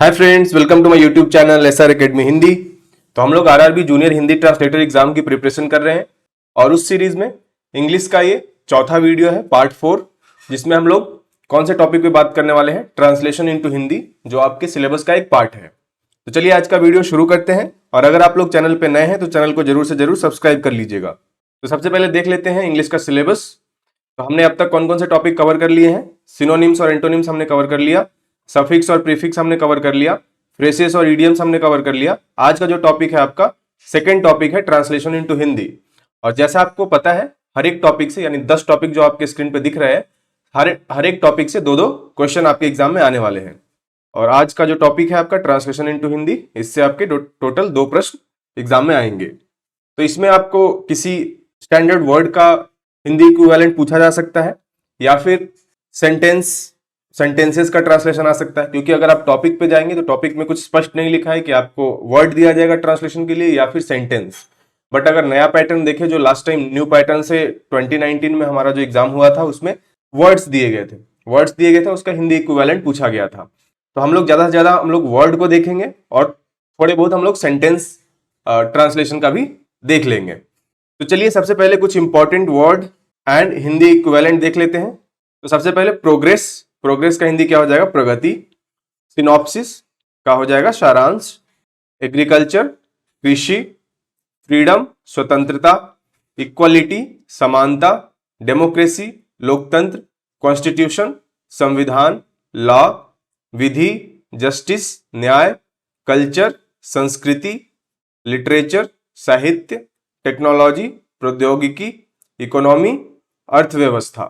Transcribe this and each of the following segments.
Hi friends, welcome to my YouTube channel SR academy Hindi. तो हम लोग RRB junior Hindi translator exam की preparation कर रहे हैं और उस सीरीज में इंग्लिश का ये चौथा वीडियो है, पार्ट 4, जिसमें हम लोग कौन से टॉपिक पे बात करने वाले हैं? ट्रांसलेशन इनटू हिंदी, जो आपके सिलेबस का एक पार्ट है। तो चलिए आज का वीडियो शुरू करते हैं। और अगर आप लोग चैनल पे नए हैं तो चैनल को जरूर से जरूर सब्सक्राइब कर लीजिएगा। तो सबसे पहले देख लेते हैं इंग्लिश का सिलेबस। तो हमने अब तक कौन कौन से टॉपिक कवर कर लिए हैं? सिनोनिम्स और एंटोनिम्स हमने कवर कर लिया, सफिक्स और प्रीफिक्स हमने कवर कर लिया, फ्रेसेस और इडियम्स हमने कवर कर लिया। आज का जो टॉपिक है आपका सेकंड टॉपिक है ट्रांसलेशन इनटू हिंदी। और जैसा आपको पता है, हर एक टॉपिक से यानी 10 टॉपिक जो आपके स्क्रीन पे दिख रहे हैं, हर एक टॉपिक से दो दो क्वेश्चन आपके एग्जाम में आने वाले हैं। और आज का जो टॉपिक है आपका ट्रांसलेशन इनटू हिंदी, इससे आपके टोटल 2 प्रश्न एग्जाम में आएंगे। तो इसमें आपको किसी स्टैंडर्ड वर्ड का हिंदी इक्विवेलेंट पूछा जा सकता है, या फिर सेंटेंसेस का ट्रांसलेशन आ सकता है। क्योंकि अगर आप टॉपिक पे जाएंगे तो टॉपिक में कुछ स्पष्ट नहीं लिखा है कि आपको वर्ड दिया जाएगा ट्रांसलेशन के लिए या फिर सेंटेंस। बट अगर नया पैटर्न देखें, जो लास्ट टाइम न्यू पैटर्न से 2019 में हमारा जो एग्जाम हुआ था, उसमें वर्ड्स दिए गए थे, उसका हिंदी इक्विवेलेंट पूछा गया था। तो हम लोग ज्यादा से ज्यादा हम लोग वर्ड को देखेंगे और थोड़े बहुत हम लोग सेंटेंस ट्रांसलेशन का भी देख लेंगे। तो चलिए सबसे पहले कुछ important word and Hindi equivalent देख लेते हैं। तो सबसे पहले प्रोग्रेस का हिंदी क्या हो जाएगा? प्रगति। सिनॉप्सिस का हो जाएगा सारांश। एग्रीकल्चर कृषि। फ्रीडम स्वतंत्रता। इक्वलिटी समानता। डेमोक्रेसी लोकतंत्र। कॉन्स्टिट्यूशन संविधान। लॉ विधि। जस्टिस न्याय। कल्चर संस्कृति। लिटरेचर साहित्य। टेक्नोलॉजी प्रौद्योगिकी। इकोनॉमी अर्थव्यवस्था।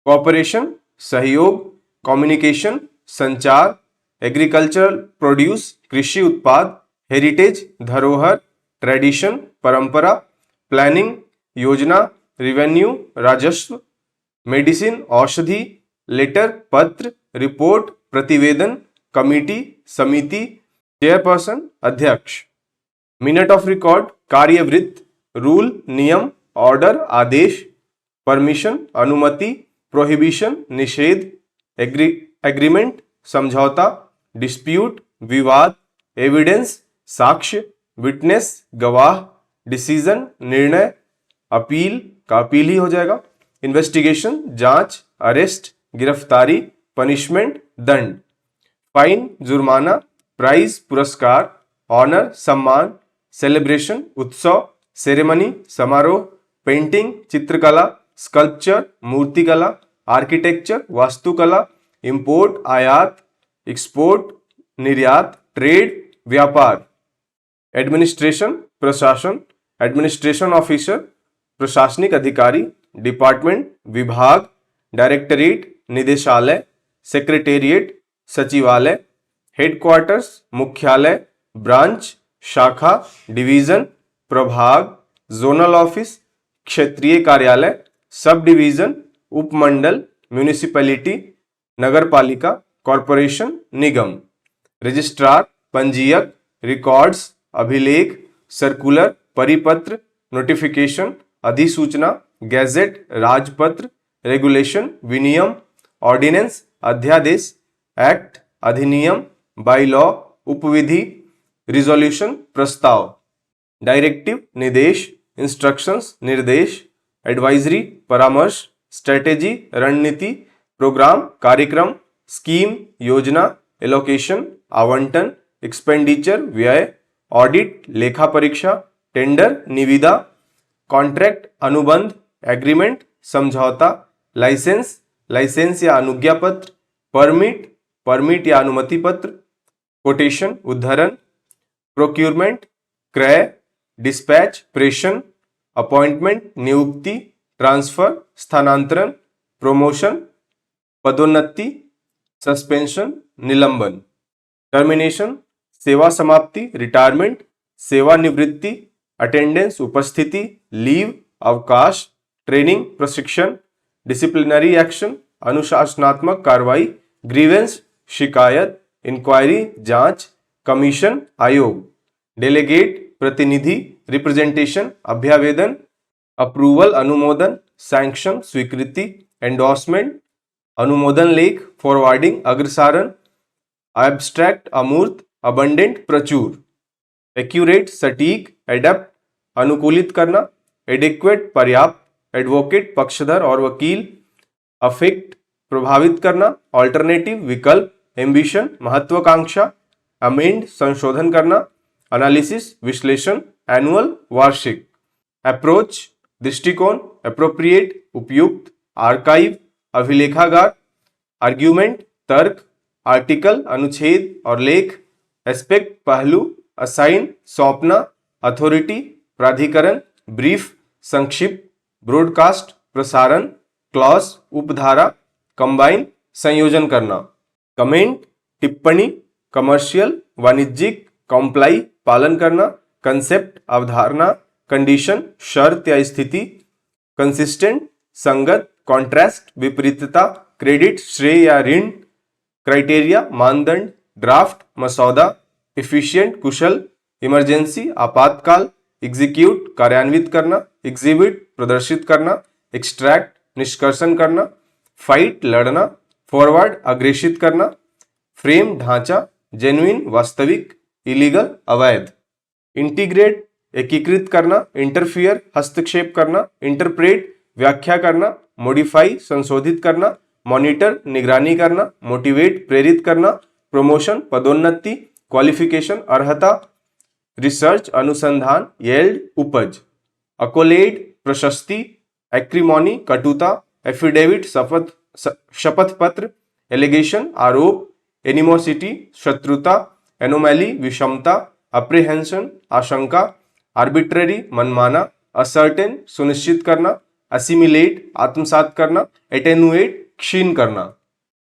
कॉपरेशन सहयोग। कम्युनिकेशन संचार। एग्रीकल्चरल प्रोड्यूस कृषि उत्पाद। हेरिटेज धरोहर। ट्रेडिशन परंपरा। प्लानिंग योजना। रिवेन्यू राजस्व। मेडिसिन औषधि। लेटर पत्र। रिपोर्ट प्रतिवेदन। कमिटी समिति। चेयरपर्सन अध्यक्ष। मिनट ऑफ रिकॉर्ड कार्यवृत्त। रूल नियम ऑर्डर आदेश। परमिशन अनुमति। प्रोहिबिशन निषेध। एग्रीमेंट समझौता। डिस्प्यूट विवाद। एविडेंस साक्ष्य। विटनेस गवाह। डिसीजन निर्णय। अपील का अपील ही हो जाएगा। इन्वेस्टिगेशन जांच। अरेस्ट गिरफ्तारी। पनिशमेंट दंड। फाइन जुर्माना। प्राइज पुरस्कार। ऑनर सम्मान। सेलिब्रेशन उत्सव। सेरेमनी समारोह। पेंटिंग चित्रकला। स्कल्पचर मूर्तिकला। आर्किटेक्चर वास्तुकला। इंपोर्ट आयात। एक्सपोर्ट निर्यात। ट्रेड व्यापार। एडमिनिस्ट्रेशन प्रशासन। एडमिनिस्ट्रेशन ऑफिसर प्रशासनिक अधिकारी। डिपार्टमेंट विभाग। डायरेक्टरेट निदेशालय। सेक्रेटेरिएट सचिवालय। हेडक्वार्टर्स मुख्यालय। ब्रांच शाखा डिवीजन। प्रभाग जोनल ऑफिस। क्षेत्रीय कार्यालय। सब डिवीजन उपमंडल। म्यूनिसिपैलिटी नगरपालिका। कॉरपोरेशन निगम। रजिस्ट्रार पंजीयक। रिकॉर्ड्स अभिलेख। सर्कुलर परिपत्र। नोटिफिकेशन अधिसूचना। गैजेट राजपत्र। रेगुलेशन विनियम। ऑर्डिनेंस अध्यादेश। एक्ट अधिनियम। बाई लॉ उपविधि। रिजोल्यूशन प्रस्ताव। डायरेक्टिव निर्देश। इंस्ट्रक्शंस निर्देश। एडवाइजरी परामर्श। स्ट्रेटेजी रणनीति। प्रोग्राम कार्यक्रम। स्कीम योजना। एलोकेशन आवंटन। एक्सपेंडिचर व्यय। ऑडिट लेखा परीक्षा। टेंडर निविदा। कॉन्ट्रैक्ट अनुबंध। एग्रीमेंट समझौता। लाइसेंस या अनुज्ञा पत्र। परमिट या अनुमति पत्र। कोटेशन उद्धरण। प्रोक्यूरमेंट क्रय। डिस्पैच प्रेषण। अपॉइंटमेंट नियुक्ति। ट्रांसफर स्थानांतरण। प्रमोशन पदोन्नति। सस्पेंशन निलंबन। टर्मिनेशन सेवा समाप्ति रिटायरमेंट। सेवानिवृत्ति। अटेंडेंस उपस्थिति। लीव अवकाश। ट्रेनिंग प्रशिक्षण। डिसिप्लिनरी एक्शन अनुशासनात्मक कार्रवाई। ग्रीवेंस शिकायत। इंक्वायरी जांच। कमीशन आयोग। डेलीगेट प्रतिनिधि। रिप्रेजेंटेशन अभ्यावेदन। अप्रूवल अनुमोदन। सैंक्शन स्वीकृति। एंडोर्समेंट अनुमोदन लेख। फॉरवर्डिंग अग्रसारण। एब्स्ट्रैक्ट अमूर्त, अबंडेंट प्रचुर, एक्यूरेट सटीक, एडेप्ट अनुकूलित करना, एडिक्वेट पर्याप्त, एडवोकेट पक्षधर और वकील, अफेक्ट प्रभावित करना, ऑल्टरनेटिव विकल्प, एम्बिशन महत्वाकांक्षा, अमेंड संशोधन करना, एनालिसिस विश्लेषण, एनुअल वार्षिक, अप्रोच दृष्टिकोण, एप्रोप्रिएट उपयुक्त, आर्काइव अभिलेखागार, आर्ग्यूमेंट तर्क, आर्टिकल अनुच्छेद और लेख, एस्पेक्ट पहलू, असाइन सौंपना, अथॉरिटी प्राधिकरण, ब्रीफ संक्षिप्त, ब्रॉडकास्ट प्रसारण, क्लॉज उपधारा, कंबाइन संयोजन करना, कमेंट टिप्पणी, कमर्शियल वाणिज्यिक, कॉम्प्लाई पालन करना, कंसेप्ट अवधारणा, कंडीशन शर्त या स्थिति, कंसिस्टेंट संगत, कॉन्ट्रास्ट विपरीतता, क्रेडिट श्रेय या ऋण, क्राइटेरिया मानदंड, ड्राफ्ट मसौदा, एफिशिएंट कुशल, इमरजेंसी आपातकाल, एग्जीक्यूट कार्यान्वित करना, एग्जिबिट प्रदर्शित करना, एक्सट्रैक्ट निष्कर्षण करना, फाइट लड़ना, फॉरवर्ड अग्रेषित करना, फ्रेम ढांचा, जेन्युइन वास्तविक, इलीगल अवैध, इंटीग्रेट एकीकृत करना, इंटरफियर हस्तक्षेप करना, इंटरप्रेट व्याख्या करना, मॉडिफाई संशोधित करना, मॉनिटर निगरानी करना, मोटिवेट प्रेरित करना, प्रमोशन पदोन्नति, क्वालिफिकेशन अर्हता, रिसर्च अनुसंधान, येल्ड उपज, अकोलेड प्रशस्ति, एक्रीमोनी कटुता, एफिडेविट शपथ पत्र, एलिगेशन आरोप, एनिमोसिटी शत्रुता, एनोमैली विषमता, अप्रीहेंशन आशंका, आर्बिट्ररी मनमाना, असर्टेन सुनिश्चित करना, असिमिलेट आत्मसात करना, एटेनुएट क्षीण करना,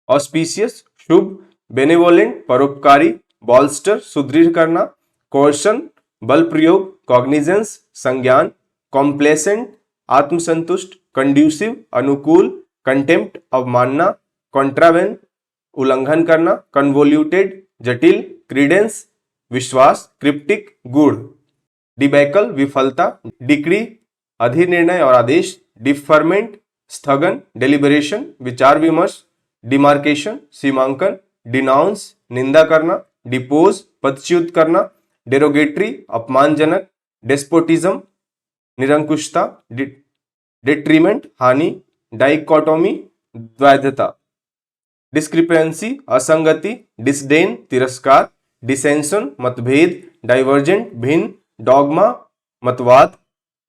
ऑस्पिशियस शुभ, बेनेवोलेंट परोपकारी, बॉल्स्टर सुदृढ़ करना, कोर्शन बल प्रयोग, कॉग्निजेंस संज्ञान, कॉम्प्लेसेंट आत्मसंतुष्ट, कंड्यूसिव अनुकूल, कंटेम्प्ट अवमानना, कॉन्ट्रावेन उल्लंघन करना, कन्वोल्यूटेड जटिल, क्रीडेंस विश्वास, क्रिप्टिक गूढ़, डिबैकल विफलता, डिक्री अधिनिर्णय और आदेश, डिफरमेंट स्थगन, डेलिबरेशन विचार विमर्श, डिमार्केशन सीमांकन, डिनाउंस निंदा करना, डिपोज पदच्युत करना, डेरोगेटरी अपमानजनक, डेस्पोटिज्म निरंकुशता, डेट्रीमेंट हानि, डाइकोटोमी द्वैधता, डिस्क्रिपेंसी असंगति, डिसडेन तिरस्कार, डिसेंशन मतभेद, डाइवर्जेंट भिन्न, डॉगमा मतवाद,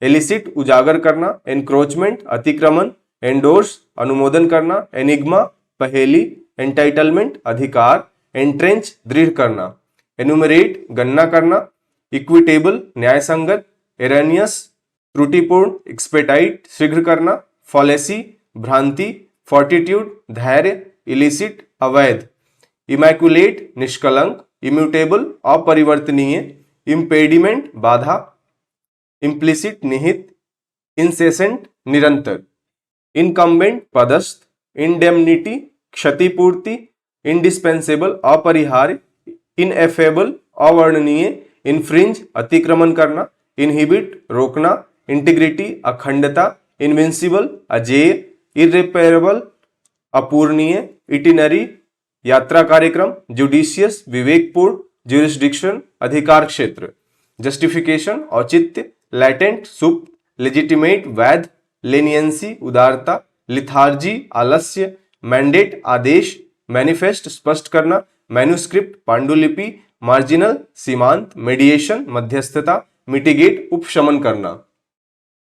एलिसिट उजागर करना, एनक्रोचमेंट अतिक्रमण, एंडोर्स अनुमोदन करना, एनिग्मा पहेली, एंटाइटलमेंट अधिकार, एंट्रेंच दृढ़ करना, एनुमरेट गणना करना, इक्विटेबल न्यायसंगत, एरेनियस त्रुटिपूर्ण, एक्सपेटाइट शीघ्र करना, फॉलेसी भ्रांति, फोर्टिट्यूड धैर्य, इलिसिट अवैध, इमैकुलेट निष्कलंक, इम्यूटेबल अपरिवर्तनीय, इम्पेडिमेंट बाधा, इम्प्लिसिट निहित, इंसेसेंट निरंतर, इनकम्बेंट पदस्थ, इंडेमनिटी क्षतिपूर्ति, इंडिस्पेंसेबल अपरिहार्य, इनएफेबल अवर्णनीय, इनफ्रिंज अतिक्रमण करना, इनहिबिट रोकना, इंटीग्रिटी अखंडता, इनविंसिबल अजेय, इर्रिपेरेबल अपूर्णीय, इटिनरी यात्रा कार्यक्रम, जुडिशियस विवेकपूर्ण, ज्यूरिसडिक्शन अधिकार क्षेत्र, जस्टिफिकेशन औचित्य, लैटेंट सुप्त, लेजिटिमेट वैध, लेनियंसी उदारता, लिथार्जी आलस्य, मैंडेट आदेश, मैनिफेस्ट स्पष्ट करना, मैन्युस्क्रिप्ट पांडुलिपि, मार्जिनल सीमांत, मेडिएशन मध्यस्थता, मिटिगेट उपशमन करना,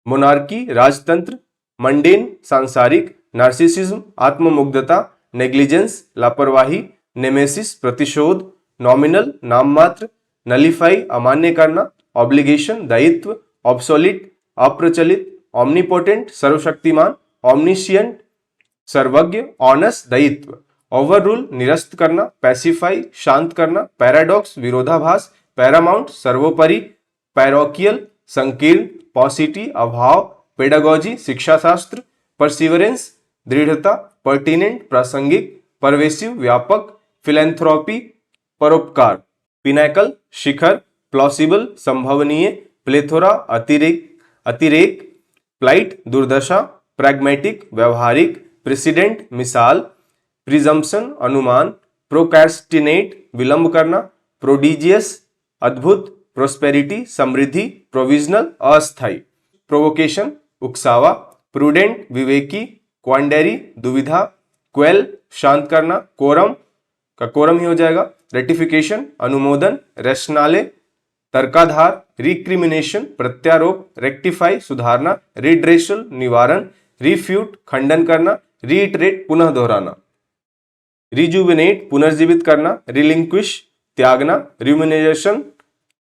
मोनार्की राजतंत्र, मंडेन सांसारिक, नार्सिसिज्म आत्ममुग्धता, नेग्लिजेंस लापरवाही, नेमेसिस प्रतिशोध, नॉमिनल नाममात्र, नलिफाई अमान्य करना, ऑब्लिगेशन दायित्व, ऑब्सोलिट अप्रचलित, ऑमनीपोटेंट सर्वशक्तिमान, ऑमनिशियंट सर्वज्ञ, ऑनस दायित्व, ओवररूल निरस्त करना, पैसिफाई शांत करना, पैराडॉक्स विरोधाभास, पैरामाउंट सर्वोपरि, पैरोकियल संकीर्ण, पॉसिटी अभाव, पेडागोजी शिक्षाशास्त्र, परसिवरेंस दृढ़ता, पर्टिनेंट प्रासंगिक, परवेसिव व्यापक, फिलैंथ्रोपी परोपकार, पिनैकल शिखर, प्लॉसिबल संभवनीय, प्लेथोरा अतिरेक, प्लाइट दुर्दशा, प्रैग्मेटिक व्यवहारिक, प्रेसिडेंट मिसाल, प्रिजम्पशन अनुमान, प्रोकैस्टिनेट विलंब करना, प्रोडिजियस अद्भुत, प्रोस्पेरिटी समृद्धि, प्रोविजनल अस्थाई, प्रोवोकेशन उकसावा, प्रूडेंट विवेकी, क्वांडेरी दुविधा, क्वेल शांत करना, कोरम का कोरम ही हो जाएगा, रेटिफिकेशन अनुमोदन, रेशनाले तर्काधार, रिक्रिमिनेशन प्रत्यारोप, रेक्टिफाई सुधारना, रिड्रेशल निवारण, रिफ्यूट खंडन करना, रीइटरेट पुनः दोहराना, रिजुविनेट पुनर्जीवित करना, रिलिंक्विश त्यागना, रिम्यूनरेशन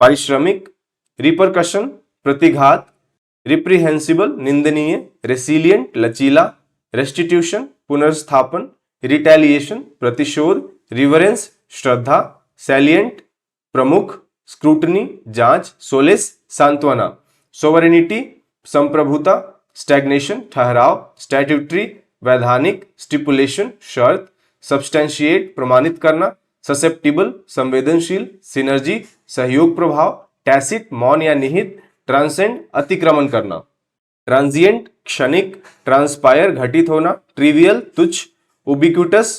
पारिश्रमिक, रिपरकशन प्रतिघात, रिप्रीहेंसिबल निंदनीय, रेसिलियंट लचीला, रेस्टिट्यूशन पुनर्स्थापन, रिटेलिएशन प्रतिशोध, रिवरेंस श्रद्धा, सैलियंट प्रमुख, स्क्रूटनी जांच, सोलेस सांत्वना, सोवरेनिटी संप्रभुता, स्टैग्नेशन ठहराव, स्टैट्यूटरी वैधानिक, स्टिपुलेशन शर्त, सब्सटेंशिएट प्रमाणित करना, ससेप्टिबल संवेदनशील, सिनर्जी सहयोग प्रभाव, टैसिट मौन या निहित, ट्रांसेंड अतिक्रमण करना, ट्रांजिएंट क्षणिक, ट्रांसपायर घटित होना, ट्रिवियल तुच्छ, उबिक्यूटस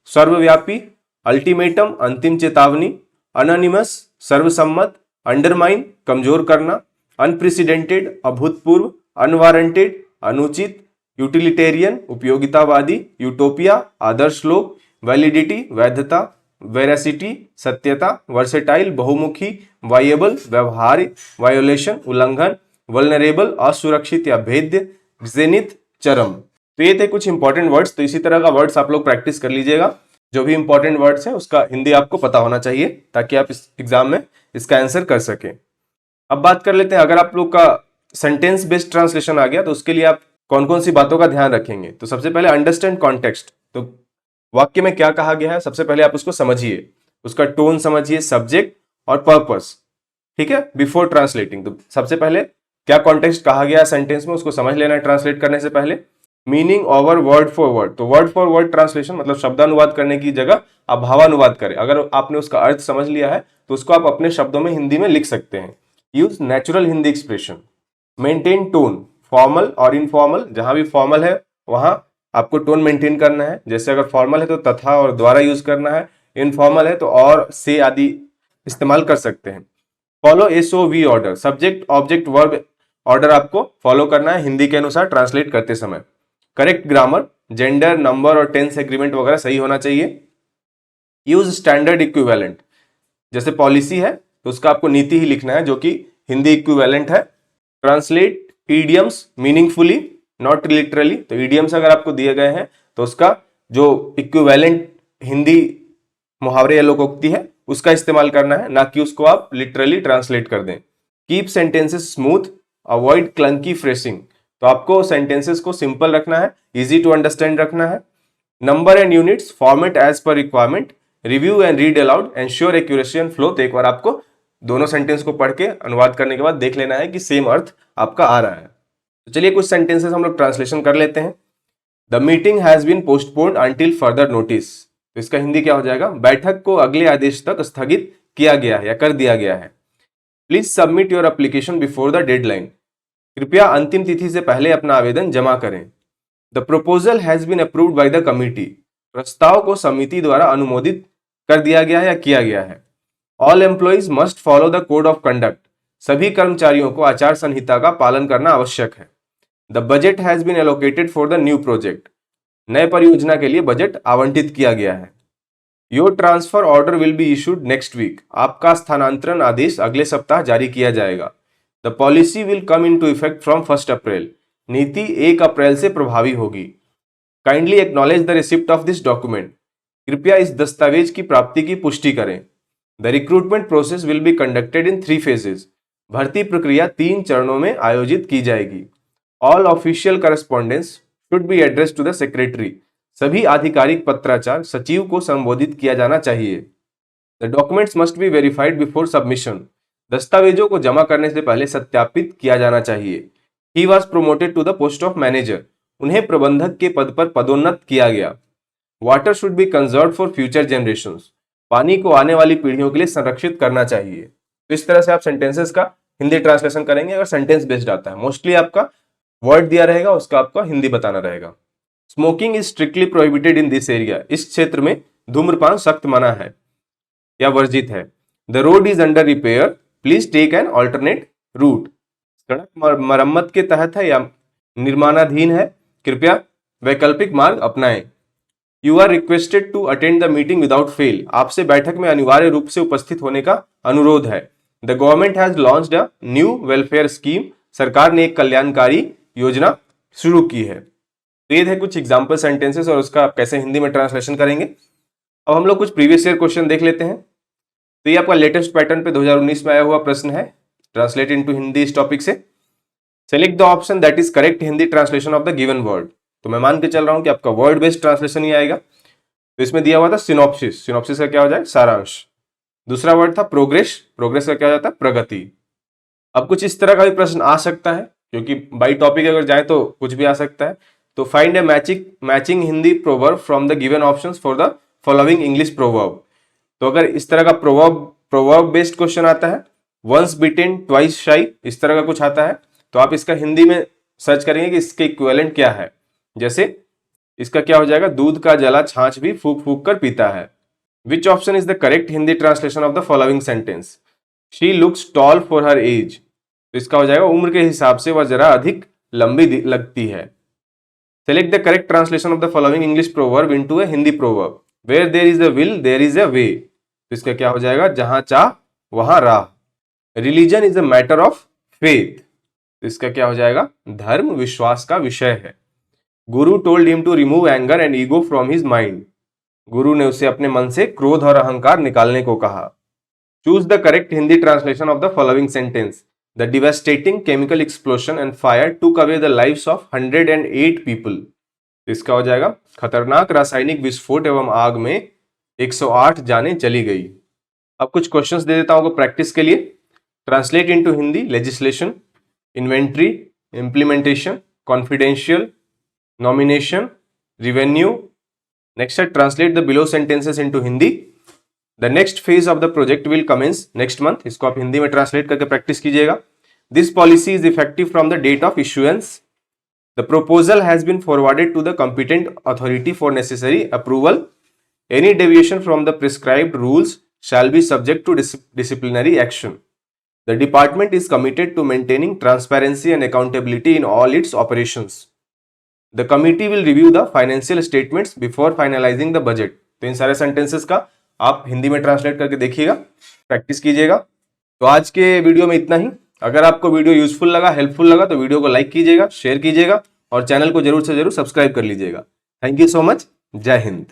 सर्वव्यापी, अल्टीमेटम अंतिम चेतावनी, अनोनिमस सर्वसम्मत, अंडरमाइन कमजोर करना, अनप्रेसिडेंटेड अभूतपूर्व, अनवारंटेड अनुचित, यूटिलिटेरियन उपयोगितावादी, यूटोपिया आदर्श लोक, वैलिडिटी वैधता, वेरासिटी सत्यता, वर्सेटाइल बहुमुखी, वायेबल व्यवहार्य, वायोलेशन उल्लंघन, वल्नरेबल असुरक्षित या भेद्य, जेनिथ चरम। तो ये थे कुछ इंपॉर्टेंट वर्ड्स। तो इसी तरह का वर्ड्स आप लोग प्रैक्टिस कर लीजिएगा। जो भी इंपॉर्टेंट वर्ड्स हैं उसका हिंदी आपको पता होना चाहिए ताकि आप इस एग्जाम में इसका आंसर कर सकें। अब बात कर लेते हैं, अगर आप लोग का सेंटेंस बेस्ड ट्रांसलेशन आ गया तो उसके लिए आप कौन कौन सी बातों का ध्यान रखेंगे। तो सबसे पहले अंडरस्टैंड कॉन्टेक्स्ट। तो वाक्य में क्या कहा गया है सबसे पहले आप उसको समझिए, उसका टोन समझिए, सब्जेक्ट और पर्पस, ठीक है, बिफोर ट्रांसलेटिंग। तो सबसे पहले क्या कॉन्टेक्स्ट कहा गया है सेंटेंस में उसको समझ लेना है ट्रांसलेट करने से पहले। Meaning over word for word. तो वर्ड फॉर वर्ड ट्रांसलेशन मतलब शब्दानुवाद करने की जगह आप भावानुवाद करें। अगर आपने उसका अर्थ समझ लिया है तो उसको आप अपने शब्दों में हिंदी में लिख सकते हैं। Use natural Hindi expression. Maintain tone, formal और इनफॉर्मल, जहां भी फॉर्मल है वहां आपको टोन मेंटेन करना है। जैसे अगर फॉर्मल है तो तथा और द्वारा यूज करना है, इनफॉर्मल है तो और से आदि इस्तेमाल कर सकते हैं। Follow SOV order, subject object verb order आपको फॉलो करना है हिंदी के अनुसार ट्रांसलेट करते समय। करेक्ट ग्रामर, जेंडर, नंबर और टेंस एग्रीमेंट वगैरह सही होना चाहिए। यूज स्टैंडर्ड इक्विवेलेंट, जैसे पॉलिसी है तो उसका आपको नीति ही लिखना है जो कि हिंदी इक्विवेलेंट है। Translate idioms meaningfully not literally. तो ईडियम्स अगर आपको दिए गए हैं तो उसका जो इक्विवेलेंट हिंदी मुहावरे या लोकोक्ति है उसका इस्तेमाल करना है, ना कि उसको आप लिटरली ट्रांसलेट कर दें। Keep sentences smooth, avoid clunky phrasing. तो आपको सेंटेंसेस को सिंपल रखना है, इजी टू अंडरस्टैंड रखना है। Number and units format as per requirement, review and read aloud, ensure accuracy and flow. तो एक बार आपको दोनों सेंटेंस को पढ़ के अनुवाद करने के बाद देख लेना है कि सेम अर्थ आपका आ रहा है। तो चलिए कुछ सेंटेंसेस हम लोग ट्रांसलेशन कर लेते हैं। The meeting has been postponed until further notice. तो इसका हिंदी क्या हो जाएगा, बैठक को अगले आदेश तक स्थगित किया गया है या कर दिया गया है। Please submit your application before the deadline. कृपया अंतिम तिथि से पहले अपना आवेदन जमा करें। The proposal has been approved by the committee. प्रस्ताव को समिति द्वारा अनुमोदित कर दिया गया है या किया गया है। All employees must follow the code of conduct. सभी कर्मचारियों को आचार संहिता का पालन करना आवश्यक है। The budget has been allocated for the new project. नए परियोजना के लिए बजट आवंटित किया गया है। Your transfer order will be issued next week. आपका स्थानांतरण आदेश अगले सप्ताह जारी किया जाएगा। The policy will come in to effect from 1 April. नीति 1 अप्रैल से प्रभावी होगी। Kindly acknowledge the receipt of this document. कृपया इस दस्तावेज की प्राप्ति की पुष्टि करें। The recruitment process will be conducted in 3 phases। भर्ती प्रक्रिया 3 चरणों में आयोजित की जाएगी। All official correspondence should be address to the secretary. सभी आधिकारिक पत्राचार सचिव को संबोधित किया जाना चाहिए। The documents must be verified before submission. दस्तावेजों को जमा करने से पहले सत्यापित किया जाना चाहिए। He was promoted to the post of manager. उन्हें प्रबंधक के पद पर पदोन्नत किया गया। Water should be conserve for future generations. पानी को आने वाली पीढ़ियों के लिए संरक्षित करना चाहिए। तो इस तरह से आप सेंटेंसेस का हिंदी ट्रांसलेशन करेंगे अगर सेंटेंस बेस्ड आता है। मोस्टली आपका वर्ड दिया रहेगा उसका आपका हिंदी बताना रहेगा। Smoking is strictly prohibited in this area. इस क्षेत्र में धूम्रपान सख्त मना है या वर्जित है। The road is under repair, please take an alternate route. सड़क मरम्मत के तहत है या निर्माणाधीन है, कृपया वैकल्पिक मार्ग अपनाएं। You are requested to attend the meeting without fail, आपसे बैठक में अनिवार्य रूप से उपस्थित होने का अनुरोध है। The government has launched a new welfare scheme, सरकार ने एक कल्याणकारी योजना शुरू की है। तो ये थे कुछ एग्जाम्पल सेंटेंसेस और उसका आप कैसे हिंदी में ट्रांसलेशन करेंगे। अब हम लोग कुछ प्रीवियस ईयर क्वेश्चन देख लेते हैं। तो ये आपका लेटेस्ट पैटर्न पे 2019 में आया हुआ प्रश्न है, ट्रांसलेट इनटू हिंदी इस टॉपिक से। Select the option that is correct Hindi translation of the given word. तो मैं मान के चल रहा हूं कि आपका वर्ड बेस्ड ट्रांसलेशन ही आएगा। तो इसमें दिया हुआ था सिनॉप्सिस, सिनॉप्सिस का क्या हो जाए, सारांश। दूसरा वर्ड था प्रोग्रेस, प्रोग्रेस का क्या हो जाता है, प्रगति। अब कुछ इस तरह का भी प्रश्न आ सकता है, क्योंकि बाई टॉपिक अगर जाए तो कुछ भी आ सकता है। तो find A matching Hindi proverb from the given options for the following English proverb. तो अगर इस तरह का प्रोवर्ब बेस्ड क्वेश्चन आता है, वंस बीटेन ट्वाइस शाई, इस तरह का कुछ आता है, तो आप इसका हिंदी में सर्च करेंगे कि इसके इक्विवेलेंट क्या है। जैसे इसका क्या हो जाएगा, दूध का जला छाछ भी फूक फूक कर पीता है। Which option is the correct Hindi translation of the following sentence. She looks tall for her age, तो इसका हो जाएगा उम्र के हिसाब से वह जरा अधिक लंबी लगती है। Select the correct translation of the following English proverb into a Hindi proverb. Where there is a will there is a way, तो इसका क्या हो जाएगा, जहां चाह वहां राह। Religion is a matter of faith, तो इसका क्या हो जाएगा, धर्म विश्वास का विषय है। Guru told him to remove anger and ego from his mind, गुरु ने उसे अपने मन से क्रोध और अहंकार निकालने को कहा। Choose the correct Hindi translation of the following sentence. The devastating chemical explosion and fire took away the lives of 108 people, इसका हो जाएगा खतरनाक रासायनिक विस्फोट एवं आग में 108 जानें चली गई। अब कुछ क्वेश्चंस दे देता हूं आपको प्रैक्टिस के लिए। Translate into Hindi legislation, inventory, implementation, confidential, nomination, revenue. Next है translate the below sentences into Hindi. The next phase of the project will commence next month, इसको आप हिंदी में ट्रांसलेट करके प्रैक्टिस कीजिएगा। This policy is effective from the date of issuance. The proposal has been forwarded to the competent authority for necessary approval. Any deviation from the prescribed rules shall be subject to disciplinary action. The department is committed to maintaining transparency and accountability in all its operations. The committee will review the financial statements before finalizing the budget. तो इन सारे sentences का आप हिंदी में translate करके देखिएगा, practice कीजिएगा। तो आज के वीडियो में इतना ही। अगर आपको वीडियो यूजफुल लगा, हेल्पफुल लगा, तो वीडियो को लाइक कीजिएगा, शेयर कीजिएगा और चैनल को जरूर से जरूर सब्सक्राइब कर लीजिएगा। Thank you so much. जय हिंद।